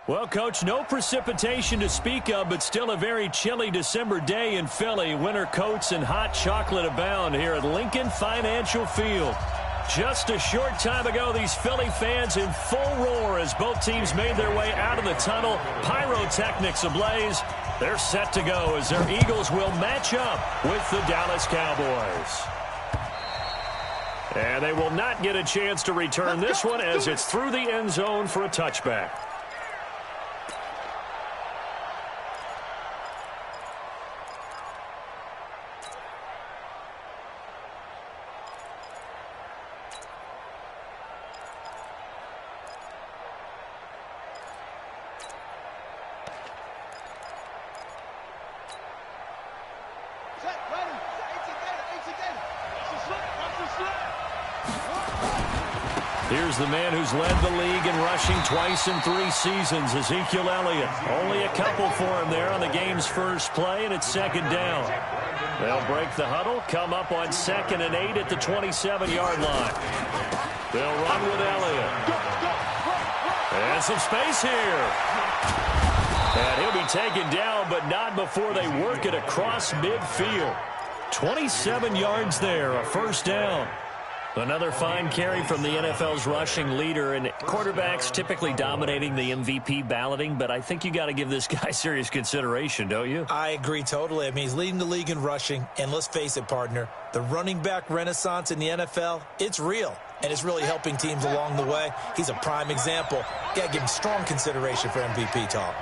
Well, Coach, no precipitation to speak of, but still a very chilly December day in Philly. Winter coats and hot chocolate abound here at Lincoln Financial Field. Just a short time ago, these Philly fans in full roar as both teams made their way out of the tunnel. Pyrotechnics ablaze. They're set to go as their Eagles will match up with the Dallas Cowboys. And they will not get a chance to return this one as it's through the end zone for a touchback. Here's the man who's led the league in rushing twice in 3 seasons, Ezekiel Elliott. Only a couple for him there on the game's first play, and it's second down. They'll break the huddle, come up on 2nd and 8 at the 27-yard line. They'll run with Elliott. And some space here. And he'll be taken down, but not before they work it across midfield. 27 yards there, a first down. Another fine carry from the NFL's rushing leader, and quarterbacks typically dominating the MVP balloting, but I think you got to give this guy serious consideration, don't you? I agree totally. I mean, he's leading the league in rushing, and let's face it, partner, the running back renaissance in the NFL, it's real, and it's really helping teams along the way. He's a prime example. You got to give him strong consideration for MVP talk.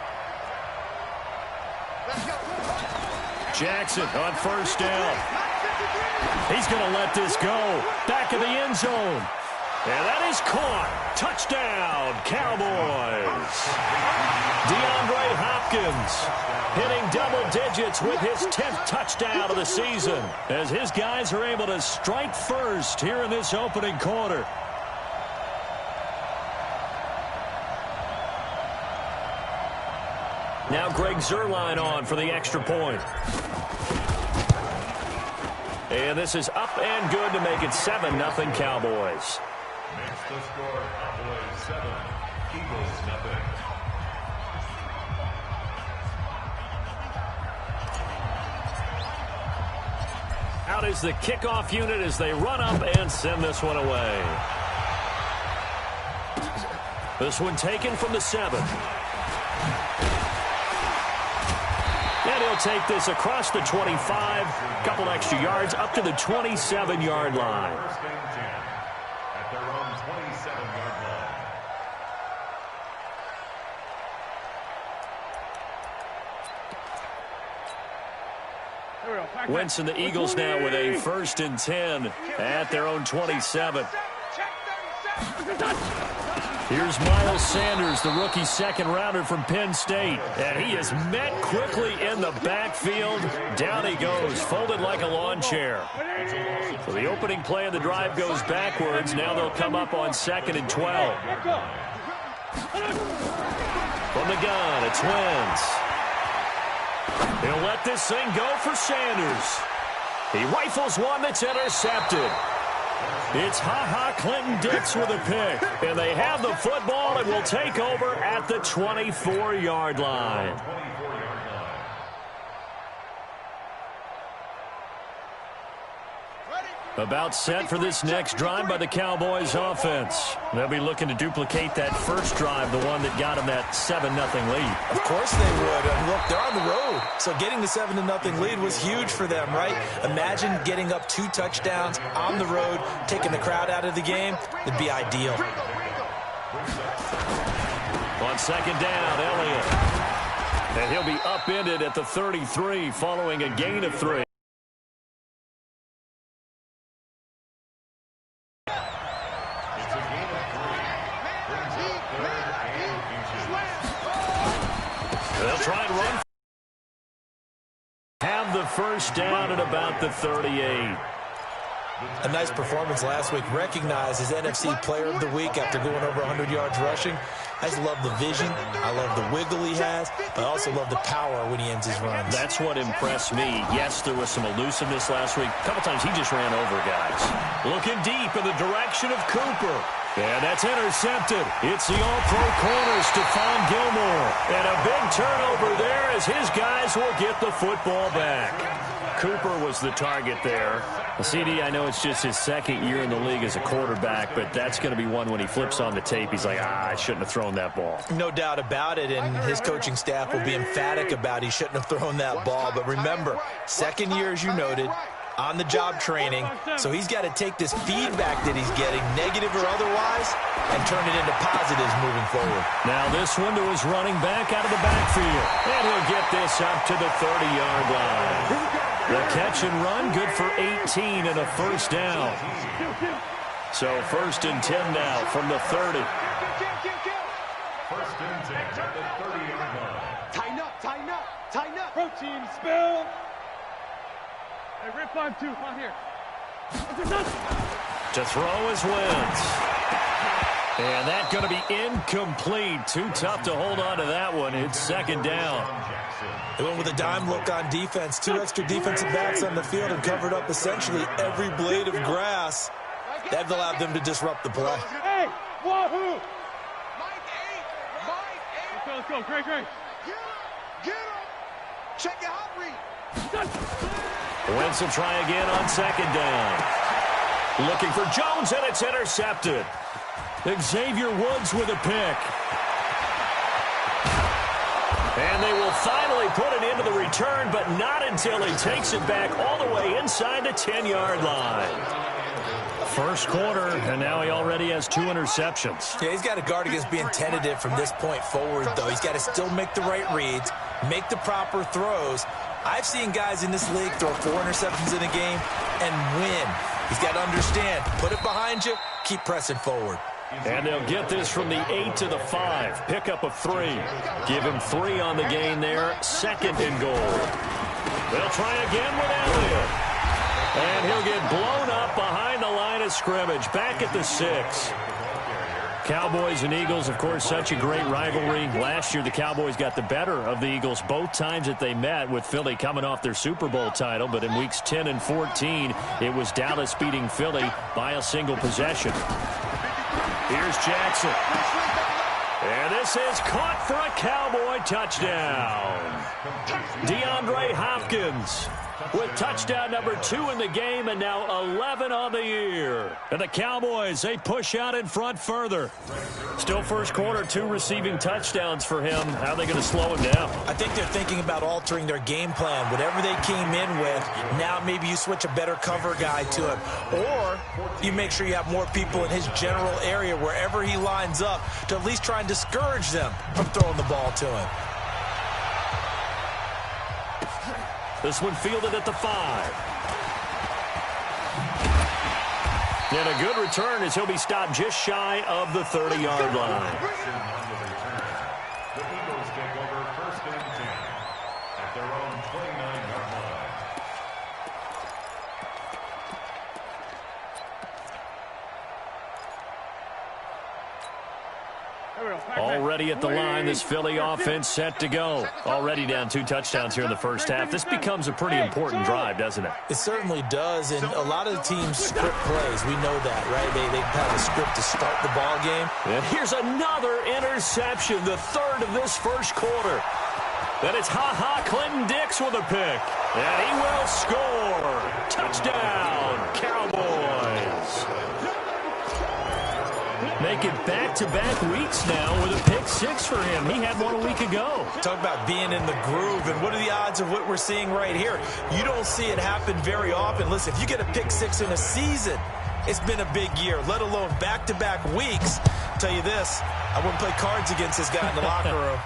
Jackson on first down. He's going to let this go. Back of the end zone. And that is caught. Touchdown, Cowboys. DeAndre Hopkins hitting double digits with his 10th touchdown of the season as his guys are able to strike first here in this opening quarter. Now Greg Zuerlein on for the extra point. And this is up and good to make it 7-0 Cowboys. Makes the score Cowboys 7, Eagles 0. Out is the kickoff unit as they run up and send this one away. This one taken from the 7. And he'll take this across the 25, couple extra yards up to the 27-yard line. First and 10 at their own 27-yard line. Wentz and the Eagles now with a 1st and 10 at their own 27. Here's Miles Sanders, the rookie 2nd-rounder from Penn State. And he is met quickly in the backfield. Down he goes, folded like a lawn chair. So the opening play of the drive goes backwards. Now they'll come up on 2nd and 12. From the gun, it's Wentz. He'll let this thing go for Sanders. He rifles one that's intercepted. It's Ha-Ha Clinton-Dix with a pick. And they have the football and will take over at the 24-yard line. About set for this next drive by the Cowboys offense. They'll be looking to duplicate that first drive, the one that got them that 7-0 lead. Of course they would. And look, they're on the road. So getting the 7-0 lead was huge for them, right? Imagine getting up 2 touchdowns on the road, taking the crowd out of the game. It'd be ideal. On 2nd down, Elliott. And he'll be upended at the 33 following a gain of 3. They'll try and run. Have the first down at about the 38. A nice performance last week. Recognized as NFC Player of the Week after going over 100 yards rushing. I just love the vision. I love the wiggle he has. But I also love the power when he ends his runs. That's what impressed me. Yes, there was some elusiveness last week. A couple times he just ran over guys. Looking deep in the direction of Cooper. And that's intercepted. It's the all-pro corner, Stephon Gilmore. And a big turnover there as his guys will get the football back. Cooper was the target there. CD, I know it's just his second year in the league as a quarterback, but that's going to be one when he flips on the tape. He's like, I shouldn't have thrown that ball. No doubt about it, and his coaching staff will be emphatic about he shouldn't have thrown that ball. But remember, second year, as you noted, on-the-job training, so he's got to take this feedback that he's getting, negative or otherwise, and turn it into positives moving forward. Now this one to his running back out of the backfield, and he'll get this up to the 30-yard line. The catch and run, good for 18 and a first down. So 1st and 10 now from the 30. 1st and 10 at the 30-yard line. Tighten up, tighten up, tighten up. Protein spill. Hey, rip 5-2, on here. To throw his wins. And that's going to be incomplete. Too tough to hold on to that one. It's 2nd down. They went with a dime look on defense. 2 extra defensive backs on the field and covered up essentially every blade of grass. That allowed them to disrupt the play. Hey, wahoo! Mike 8. Let's go, Great. Get him. Check your hot read. Wentz will try again on 2nd down. Looking for Jones, and it's intercepted. Xavier Woods with a pick. And they will finally put it into the return, but not until he takes it back all the way inside the 10-yard line. First quarter, and now he already has 2 interceptions. Yeah, he's got to guard against being tentative from this point forward, though. He's got to still make the right reads, make the proper throws. I've seen guys in this league throw 4 interceptions in a game and win. He's got to understand, put it behind you, keep pressing forward. And they'll get this from the 8 to the 5. Pickup of 3. Give him 3 on the gain there. 2nd and goal. They'll try again with Elliott. And he'll get blown up behind the line of scrimmage. Back at the 6. Cowboys and Eagles, of course, such a great rivalry. Last year, the Cowboys got the better of the Eagles both times that they met, with Philly coming off their Super Bowl title. But in weeks 10 and 14, it was Dallas beating Philly by a single possession. Here's Jackson. And this is caught for a Cowboy touchdown. DeAndre Hopkins with touchdown number 2 in the game, and now 11 on the year. And the Cowboys, they push out in front further. Still first quarter, 2 receiving touchdowns for him. How are they going to slow him down? I think they're thinking about altering their game plan. Whatever they came in with, now maybe you switch a better cover guy to him. Or you make sure you have more people in his general area wherever he lines up to at least try and discourage them from throwing the ball to him. This one fielded at the 5. And a good return as he'll be stopped just shy of the 30-yard line. The Eagles take over 1st and 10 at their own 29-yard line. Already at the line, this Philly offense set to go. Already down 2 touchdowns here in the first half. This becomes a pretty important drive, doesn't it? It certainly does, and a lot of the teams script plays. We know that, right? They have a script to start the ball game. And here's another interception, the 3rd of this first quarter. And it's Clinton Dix with a pick. And he will score. Touchdown, Cowboys. Make it back-to-back weeks now with a pick 6 for him. He had one a week ago. Talk about being in the groove, and what are the odds of what we're seeing right here? You don't see it happen very often. Listen, if you get a pick 6 in a season, it's been a big year, let alone back-to-back weeks. I'll tell you this, I wouldn't play cards against this guy in the locker room.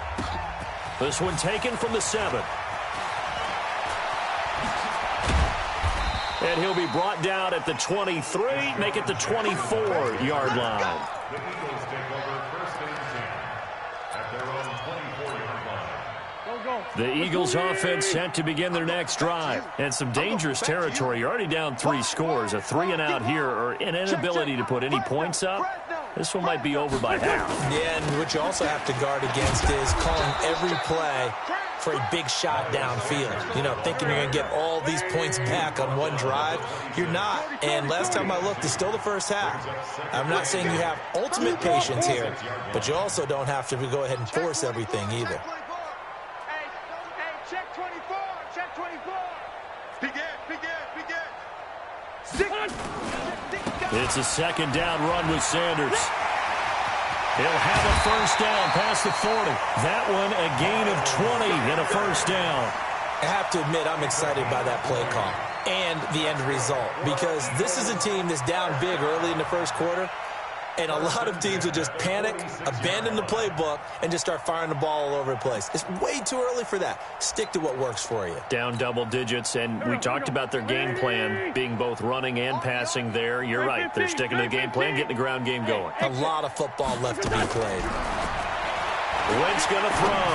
This one taken from the 7. And he'll be brought down at the 23, make it the 24-yard line. The Eagles take over 1st and 10 at their own 24-yard line. The Eagles offense set to begin their next drive. And some dangerous territory. You're already down 3 scores. A 3-and-out here, or an inability to put any points up. This one might be over by half. Yeah, and what you also have to guard against is calling every play for a big shot downfield. You know, thinking you're going to get all these points back on one drive. You're not. And last time I looked, it's still the first half. I'm not saying you have ultimate patience here, but you also don't have to go ahead and force everything either. Hey, check 24. Check 24. Begin. It's a second down run with Sanders. He'll have a first down past the 40. That one a gain of 20 and a first down. I have to admit, I'm excited by that play call and the end result, because this is a team that's down big early in the first quarter, and a lot of teams will just panic, abandon the playbook, and just start firing the ball all over the place. It's way too early for that. Stick to what works for you. Down double digits, and we talked about their game plan being both running and passing there. You're right. They're sticking to the game plan, getting the ground game going. A lot of football left to be played. Wentz going to throw.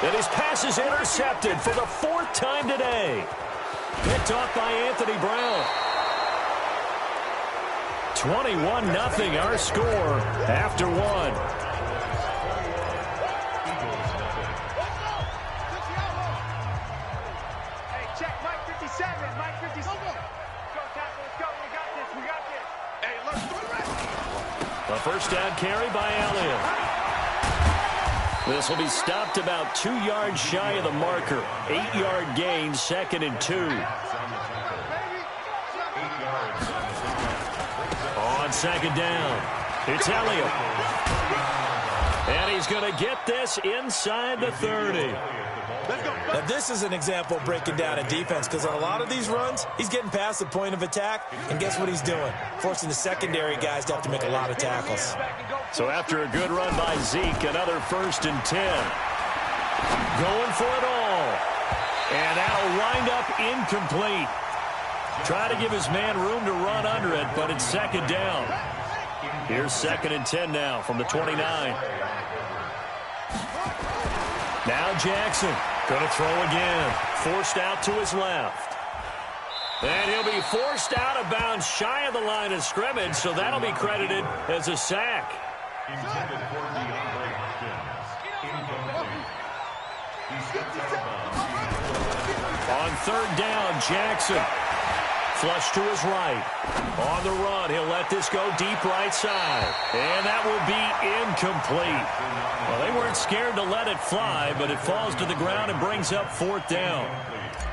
And his pass is intercepted for the fourth time today. Picked off by Anthony Brown. 21-0 our score after one. Hey, check Mike 57. Mike 57. Go, tackle. Let's go. We got this. Hey, let's do it. A first down carry by Elliott. This will be stopped about 2 yards shy of the marker. 8-yard gain, 2nd and 2. On second down, it's Elliott. And he's going to get this inside the 30. Now, this is an example of breaking down a defense, because on a lot of these runs, he's getting past the point of attack, and guess what he's doing? Forcing the secondary guys to have to make a lot of tackles. So after a good run by Zeke, another 1st and 10. Going for it all. And that'll wind up incomplete. Try to give his man room to run under it, but it's second down. Here's 2nd and 10 now from the 29. Now Jackson going to throw again. Forced out to his left. And he'll be forced out of bounds shy of the line of scrimmage, so that'll be credited as a sack. Intended for DeAndre Hopkins. Incomplete. He steps out of bounds. On third down, Jackson. Flush to his right. On the run, he'll let this go deep right side. And that will be incomplete. Well, they weren't scared to let it fly, but it falls to the ground and brings up 4th down.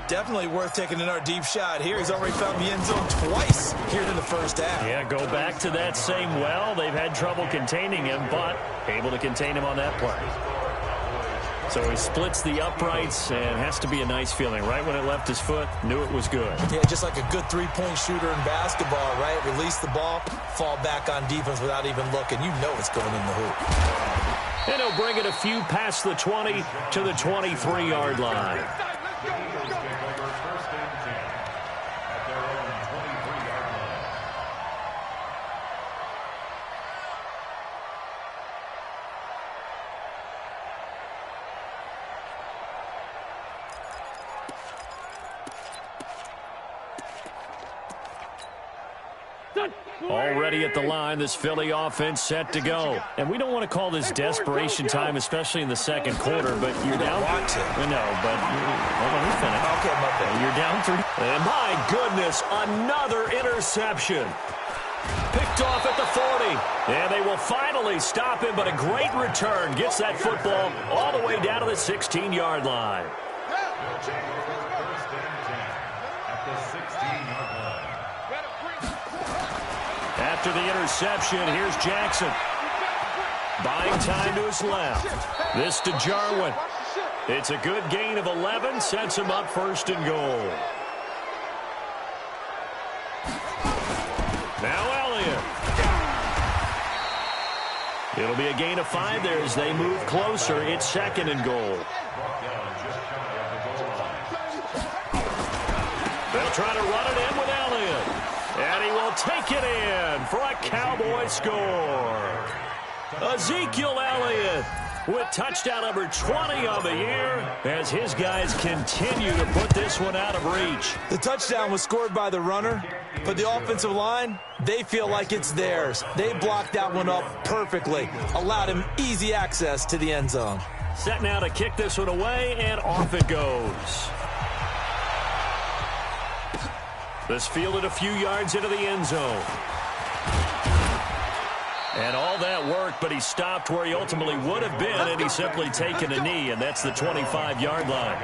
Definitely worth taking another deep shot here. He's already found the end zone twice here in the first half. Yeah, go back to that same well. They've had trouble containing him, but able to contain him on that play. So he splits the uprights, and has to be a nice feeling. Right when it left his foot, knew it was good. Yeah, just like a good three-point shooter in basketball, right? Release the ball, fall back on defense without even looking. You know it's going in the hoop. And he'll bring it a few past the 20 to the 23-yard line. Already at the line, this Philly offense set to go. And we don't want to call this desperation time, especially in the second quarter, but you're down. Want to. No, but hold on, we finish. Okay, my bad. You're down 3. And my goodness, another interception. Picked off at the 40. And they will finally stop him, but a great return. Gets that football all the way down to the 16-yard line. After the interception, here's Jackson. Buying time to his left. This to Jarwin. It's a good gain of 11, sets him up 1st and goal. Now Elliott. It'll be a gain of 5 there as they move closer. It's 2nd and goal. They'll try to run it in with Elliott. And he will take it in for a Cowboy score. Ezekiel Elliott with touchdown number 20 on the year as his guys continue to put this one out of reach. The touchdown was scored by the runner, but the offensive line, they feel like it's theirs. They blocked that one up perfectly, allowed him easy access to the end zone. Set now to kick this one away, and off it goes. This fielded a few yards into the end zone. And all that worked, but he stopped where he ultimately would have been, and he's simply taken a knee, and that's the 25-yard line.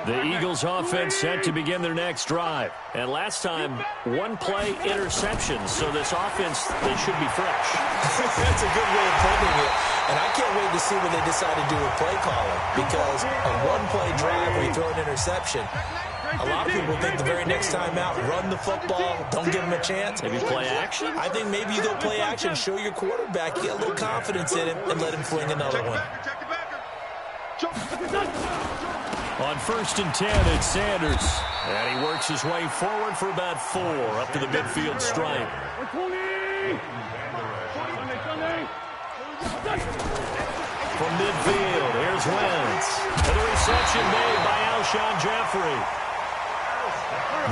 The Eagles offense set to begin their next drive. And last time, one-play interceptions, so this offense, they should be fresh. That's a good way of putting it. And I can't wait to see what they decide to do with play calling, because a one-play drive where you throw an interception, a lot of people think the very next time out, run the football, don't give him a chance. Maybe play action? I think maybe you go play action, show your quarterback, get a little confidence in him, and let him fling another one. On 1st and 10, it's Sanders. And he works his way forward for about 4 up to the midfield stripe. From midfield, here's Wentz. And the reception made by Alshon Jeffrey.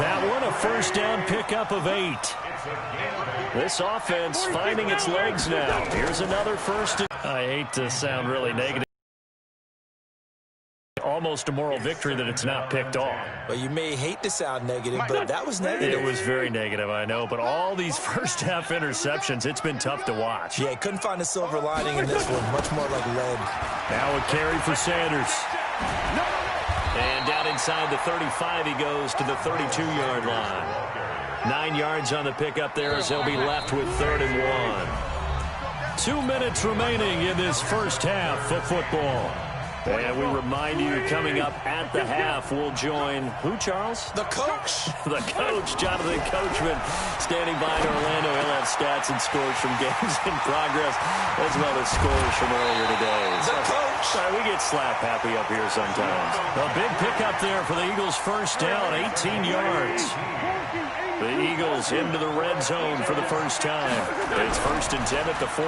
That one, a first down pickup of 8. This offense finding its legs now. Here's another first. I hate to sound really negative. Almost a moral victory that it's not picked off. Well, you may hate to sound negative, but that was negative. It was very negative, I know. But all these first-half interceptions, it's been tough to watch. Yeah, couldn't find a silver lining in this one. Much more like lead. Now a carry for Sanders. And down inside the 35, he goes to the 32-yard line. 9 yards on the pickup there as he'll be left with 3rd and 1. 2 minutes remaining in this first half of football. And we remind you, coming up at the half, we'll join who, Charles? The coach. The coach, Jonathan Coachman, standing by in Orlando. He'll have stats and scores from games in progress, as well as scores from earlier today. The coach. Sorry, we get slap happy up here sometimes. A big pickup there for the Eagles' first down, 18 yards. The Eagles into the red zone for the first time. It's 1st and 10 at the 14.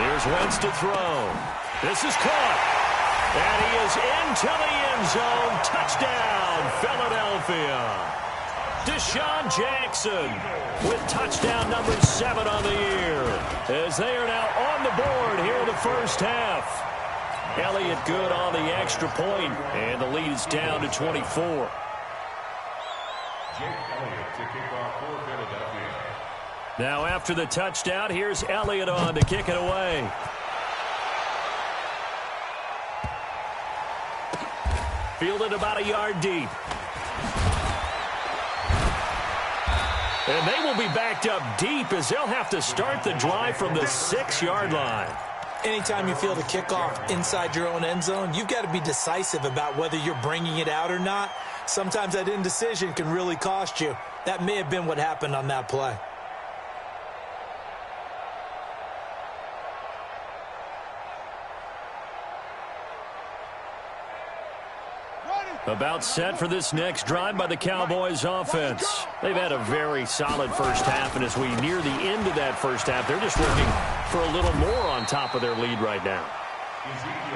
Here's Wentz to throw. This is caught. And he is into the end zone. Touchdown, Philadelphia. Deshaun Jackson with touchdown number 7 on the year, as they are now on the board here in the first half. Elliott good on the extra point, and the lead is down to 24. Now after the touchdown, here's Elliott on to kick it away. Fielded about a yard deep. And they will be backed up deep as they'll have to start the drive from the 6-yard line. Anytime you field a kickoff inside your own end zone, you've got to be decisive about whether you're bringing it out or not. Sometimes that indecision can really cost you. That may have been what happened on that play. About set for this next drive by the Cowboys offense. They've had a very solid first half, and as we near the end of that first half, they're just working for a little more on top of their lead right now.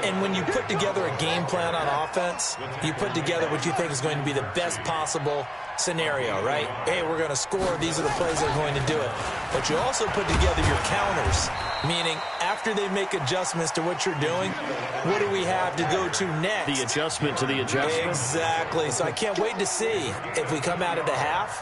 And when you put together a game plan on offense, you put together what you think is going to be the best possible scenario, right? Hey, we're going to score. These are the plays that are going to do it. But you also put together your counters, meaning after they make adjustments to what you're doing, what do we have to go to next? The adjustment to the adjustment. Exactly. So I can't wait to see if we come out of the half,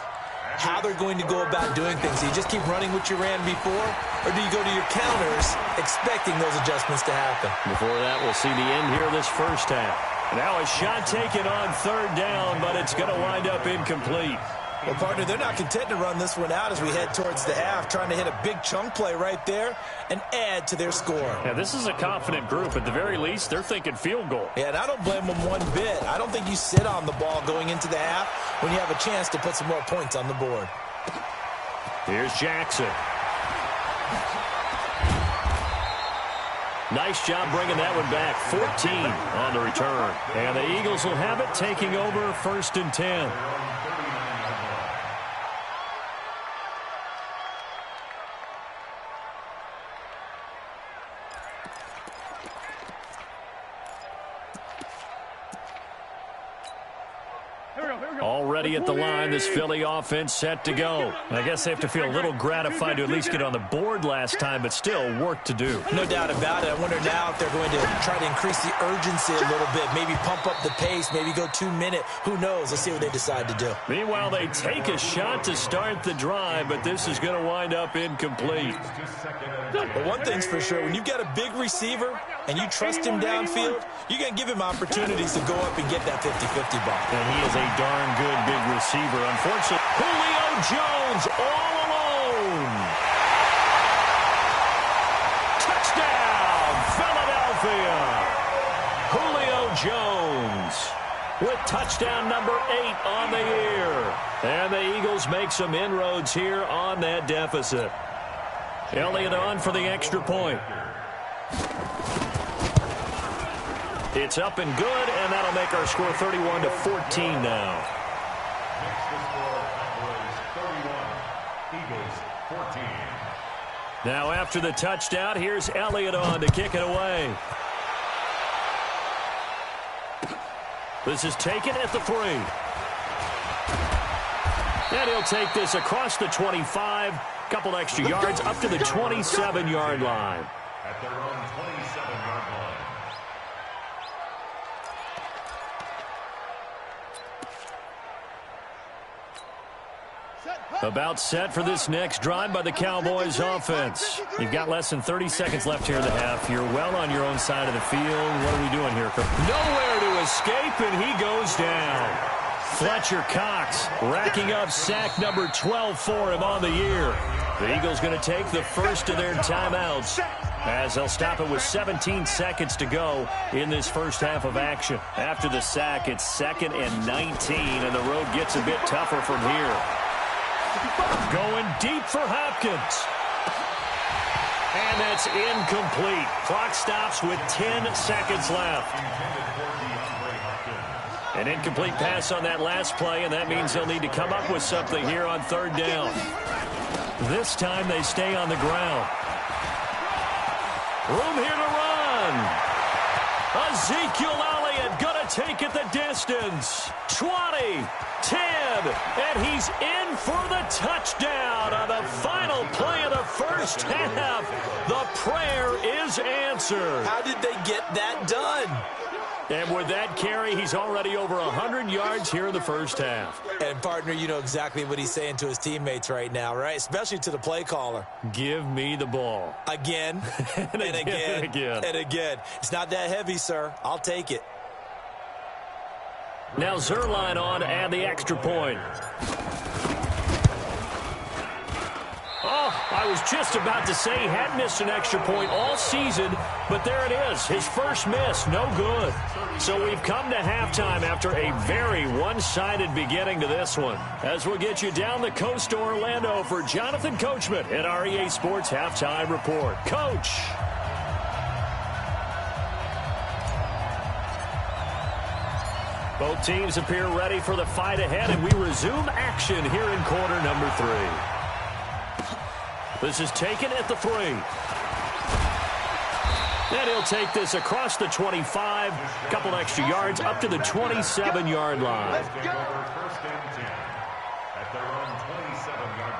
how they're going to go about doing things. Do you just keep running what you ran before, or do you go to your counters expecting those adjustments to happen? Before that, we'll see the end here of this first half. Now a shot taken on 3rd down, but it's going to wind up incomplete. Well, partner, they're not content to run this one out as we head towards the half, trying to hit a big chunk play right there and add to their score. Yeah, this is a confident group. At the very least, they're thinking field goal. Yeah, and I don't blame them one bit. I don't think you sit on the ball going into the half when you have a chance to put some more points on the board. Here's Jackson. Nice job bringing that one back. 14 on the return. And the Eagles will have it, taking over 1st and 10. ready at the line. This Philly offense set to go. I guess they have to feel a little gratified to at least get on the board last time, but still work to do. No doubt about it. I wonder now if they're going to try to increase the urgency a little bit, maybe pump up the pace, maybe go 2-minute. Who knows? Let's see what they decide to do. Meanwhile, they take a shot to start the drive, but this is going to wind up incomplete. But one thing's for sure, when you've got a big receiver and you trust him downfield, you're going to give him opportunities to go up and get that 50-50 ball. And he is a darn good big receiver. Unfortunately, Julio Jones all alone. Touchdown, Philadelphia. Julio Jones with touchdown number 8 on the year. And the Eagles make some inroads here on that deficit. Elliott on for the extra point. It's up and good, and that'll make our score 31-14 now. Next to score, Cowboys 31, Eagles 14. Now after the touchdown, here's Elliott on to kick it away. This is taken at the 3. And he'll take this across the 25. Couple extra yards up to the 27-yard line. At their own 27-yard line. About set for this next drive by the Cowboys offense. You've got less than 30 seconds left here in the half. You're well on your own side of the field. What are we doing here, Coach? Nowhere to escape, and he goes down. Fletcher Cox racking up sack number 12 for him on the year. The Eagles going to take the first of their timeouts as they'll stop it with 17 seconds to go in this first half of action. After the sack, it's 2nd and 19, and the road gets a bit tougher from here. Going deep for Hopkins. And that's incomplete. Clock stops with 10 seconds left. An incomplete pass on that last play, and that means they'll need to come up with something here on 3rd down. This time they stay on the ground. Room here to run. Ezekiel Elliott going to take it the distance. 20, 10, and he's in for the touchdown on the final play of the first half. The prayer is answered. How did they get that done? And with that carry, he's already over 100 yards here in the first half. And, partner, you know exactly what he's saying to his teammates right now, right? Especially to the play caller. Give me the ball. Again, and again. And again. It's not that heavy, sir. I'll take it. Now Zerline on to add the extra point. Oh, I was just about to say he hadn't missed an extra point all season, but there it is. His first miss, no good. So we've come to halftime after a very one-sided beginning to this one. As we'll get you down the coast to Orlando for Jonathan Coachman at our EA Sports Halftime Report. Coach. Both teams appear ready for the fight ahead, and we resume action here in quarter number 3. This is taken at the 3. And he'll take this across the 25. Couple extra yards up to the 27-yard line. Take over 1st and 10 at their own 27-yard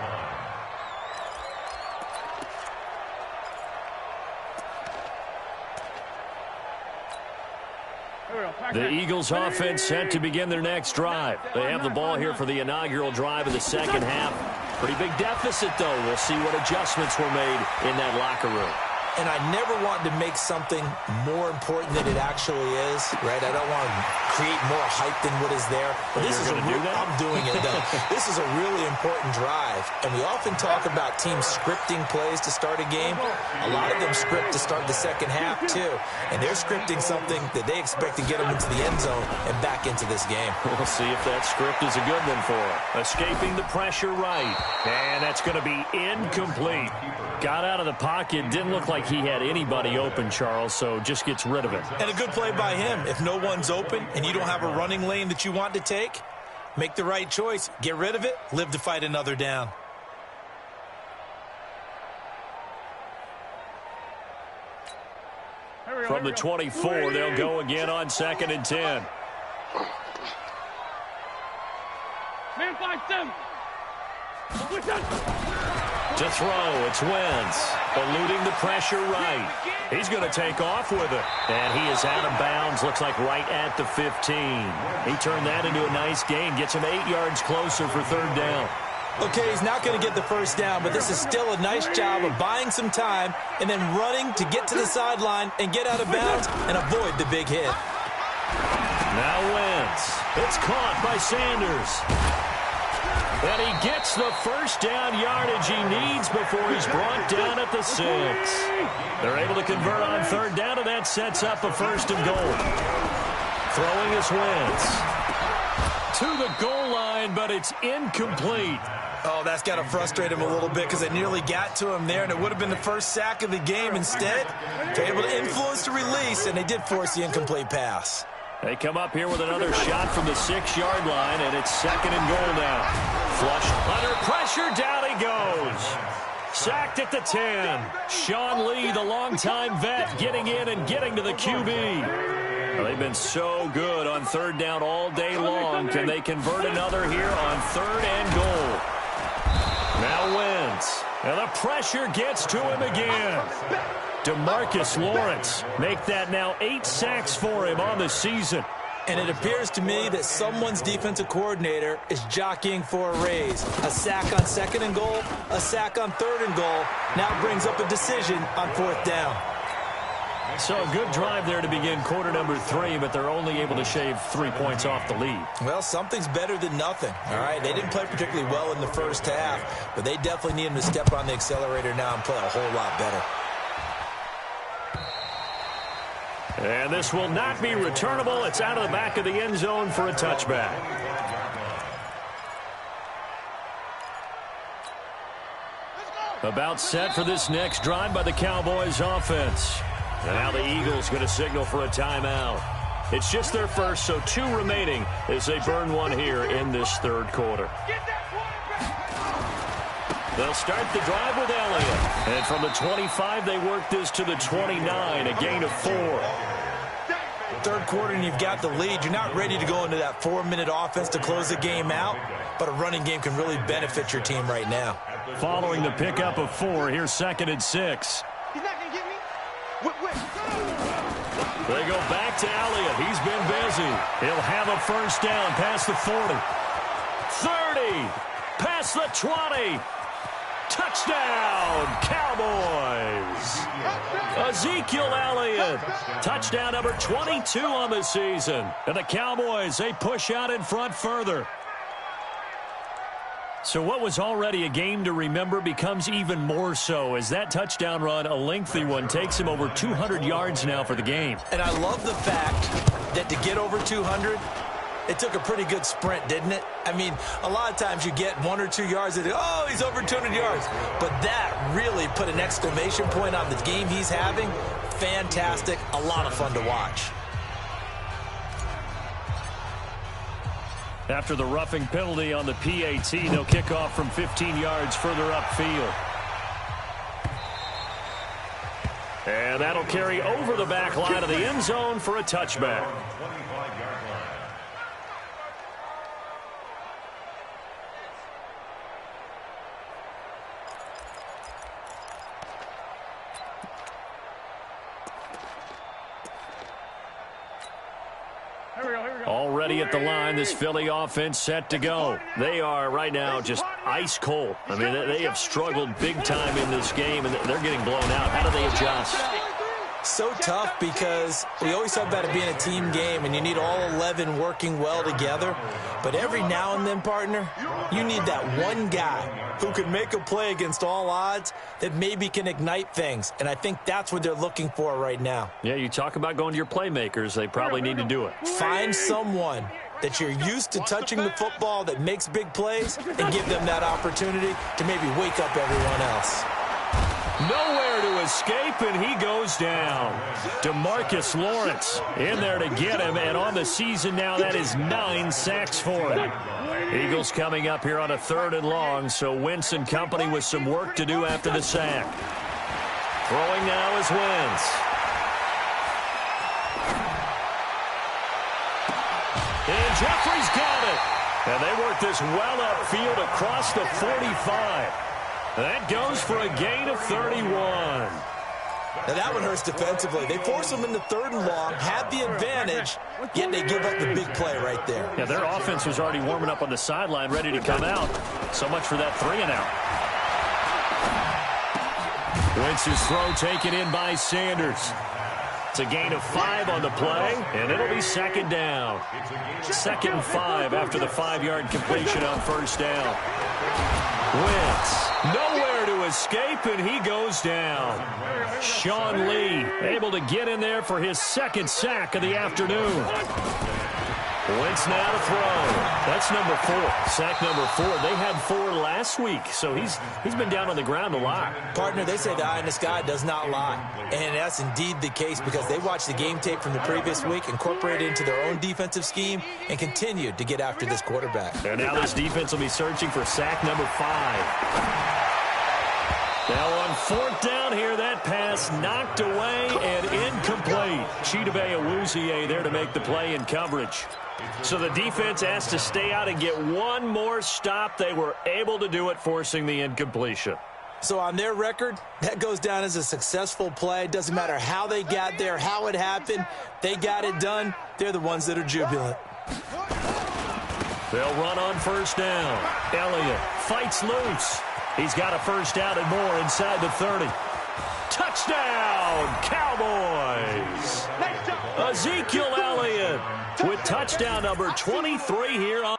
line. The Eagles offense set to begin their next drive. They have the ball here for the inaugural drive of the second half. Pretty big deficit, though. We'll see what adjustments were made in that locker room. And I never want to make something more important than it actually is, right? I don't want to create more hype than what is there. But this is I'm doing it, though. This is a really important drive. And we often talk about teams scripting plays to start a game. A lot of them script to start the second half, too. And they're scripting something that they expect to get them into the end zone and back into this game. We'll see if that script is a good one for them. Escaping the pressure right. And that's going to be incomplete. Got out of the pocket. Didn't look like he had anybody open, Charles, so just gets rid of it. And a good play by him. If no one's open and you don't have a running lane that you want to take, make the right choice. Get rid of it. Live to fight another down. From the 24, they'll go again on 2nd and 10. 5-7. To throw, it's Wentz, eluding the pressure right. He's going to take off with it. And he is out of bounds, looks like right at the 15. He turned that into a nice gain, gets him 8 yards closer for third down. Okay, he's not going to get the first down, but this is still a nice job of buying some time and then running to get to the sideline and get out of bounds and avoid the big hit. Now Wentz. It's caught by Sanders. And he gets the first down yardage he needs before he's brought down at the 6. They're able to convert on third down, and that sets up a first and goal. Throwing is Wentz. To the goal line, but it's incomplete. Oh, that's got to frustrate him a little bit because they nearly got to him there, and it would have been the first sack of the game. Instead, they're able to influence the release, and they did force the incomplete pass. They come up here with another shot from the 6-yard line, and it's second and goal now. Flush under pressure, down he goes. Sacked at the 10. Sean Lee, the longtime vet, getting in and getting to the QB. Well, they've been so good on third down all day long. Can they convert another here on third and goal? Now Wentz. And the pressure gets to him again. DeMarcus Lawrence make that now 8 sacks for him on the season. And it appears to me that someone's defensive coordinator is jockeying for a raise. A sack on second and goal, a sack on third and goal, now brings up a decision on fourth down. So a good drive there to begin quarter number 3, but they're only able to shave 3 points off the lead. Well, something's better than nothing, all right? They didn't play particularly well in the first half, but they definitely need him to step on the accelerator now and play a whole lot better. And this will not be returnable. It's out of the back of the end zone for a touchback. About set for this next drive by the Cowboys offense. And now the Eagles going to signal for a timeout. It's just their first, so 2 remaining as they burn one here in this third quarter. They'll start the drive with Elliott. And from the 25, they work this to the 29, a gain of 4. Third quarter and you've got the lead. You're not ready to go into that 4-minute offense to close the game out, but a running game can really benefit your team right now. Following the pickup of 4, here's second and 6. He's not going to get me. They go back to Elliott. He's been busy. He'll have a first down past the 40. 30. Past the 20. Touchdown, Cowboys. Ezekiel Elliott. Touchdown number 22 on the season. And the Cowboys, they push out in front further. So what was already a game to remember becomes even more so as that touchdown run, a lengthy one, takes him over 200 yards now for the game. And I love the fact that to get over 200, it took a pretty good sprint, didn't it? I mean, a lot of times you get 1 or 2 yards and, oh, he's over 200 yards. But that really put an exclamation point on the game he's having. Fantastic. A lot of fun to watch. After the roughing penalty on the PAT, they'll kick off from 15 yards further upfield. And that'll carry over the back line of the end zone for a touchback. Already at the line, this Philly offense set to go. They are right now just ice cold. I mean, they have struggled big time in this game, and they're getting blown out. How do they adjust? So tough because we always talk about it being a team game, and you need all 11 working well together. But every now and then, partner, you need that one guy who can make a play against all odds that maybe can ignite things. And I think that's what they're looking for right now. Yeah, you talk about going to your playmakers. They probably need to do it. Find someone that you're used to touching the football that makes big plays and give them that opportunity to maybe wake up everyone else. Nowhere to escape, and he goes down. DeMarcus Lawrence in there to get him, and on the season now, that is 9 sacks for him. Eagles coming up here on a 3rd and long, so Wentz and company with some work to do after the sack. Throwing now is Wentz. And Jeffrey's got it. And they work this well upfield across the 45. That goes for a gain of 31. Now that one hurts defensively. They force them into 3rd and long, have the advantage, yet they give up the big play right there. Yeah, their offense was already warming up on the sideline, ready to come out. So much for that 3-and-out. Wentz's throw taken in by Sanders. It's a gain of 5 on the play, and it'll be 2nd down. 2nd and 5 after the 5-yard completion on 1st down. Wentz, nowhere to escape, and he goes down. Sean Lee able to get in there for his 2nd sack of the afternoon. Wentz now to throw. That's number 4. Sack number 4. They had 4 last week, so he's been down on the ground a lot. Partner, they say the eye in the sky does not lie. And that's indeed the case because they watched the game tape from the previous week, incorporated it into their own defensive scheme, and continued to get after this quarterback. And now this defense will be searching for sack number 5. Now on 4th down here, that pass knocked away and incomplete. Chidobe Awuzie there to make the play in coverage. So the defense asked to stay out and get one more stop. They were able to do it, forcing the incompletion. So on their record, that goes down as a successful play. Doesn't matter how they got there, how it happened. They got it done. They're the ones that are jubilant. They'll run on 1st down. Elliott fights loose. He's got a 1st down and more inside the 30. Touchdown, Cowboys! Ezekiel Elliott with touchdown number 23 here on